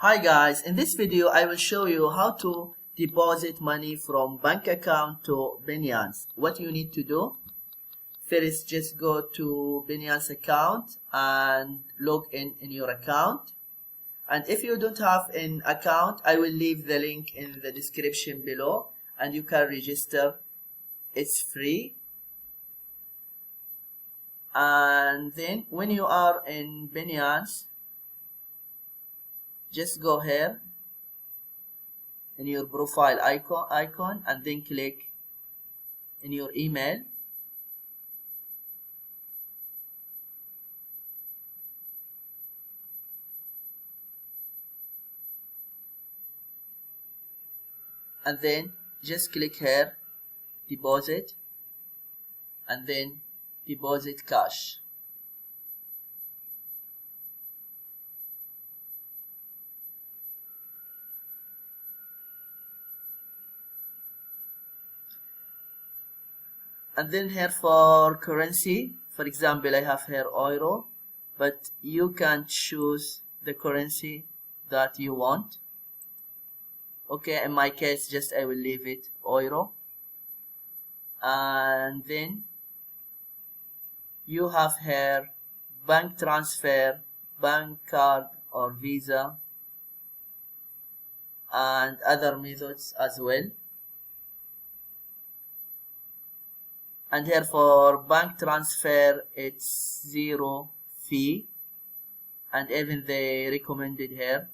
Hi guys, in this video I will show you how to deposit money from bank account to Binance. What you need to do, first just go to Binance account and log in your account. And if you don't have an account, I will leave the link in the description below and you can register. It's free. And then when you are in Binance, just go here in your profile icon and then click in your email. And then just click here, deposit, and then deposit cash. And then here for currency, for example, I have here euro, but you can choose the currency that you want. Okay, in my case, just I will leave it euro. And then you have here bank transfer, bank card or Visa, and other methods as well. And here for bank transfer, it's 0 fee, and even they recommended here.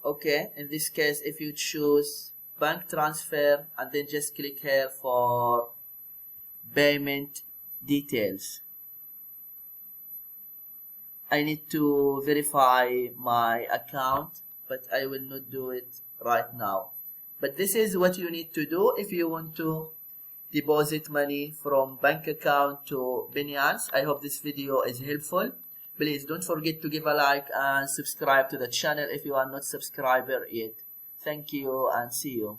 Okay, in this case, if you choose bank transfer and then just click here for payment details. I need to verify my account, but I will not do it right now. But this is what you need to do if you want to deposit money from bank account to Binance. I hope this video is helpful. Please don't forget to give a like and subscribe to the channel if you are not subscriber yet. Thank you and see you.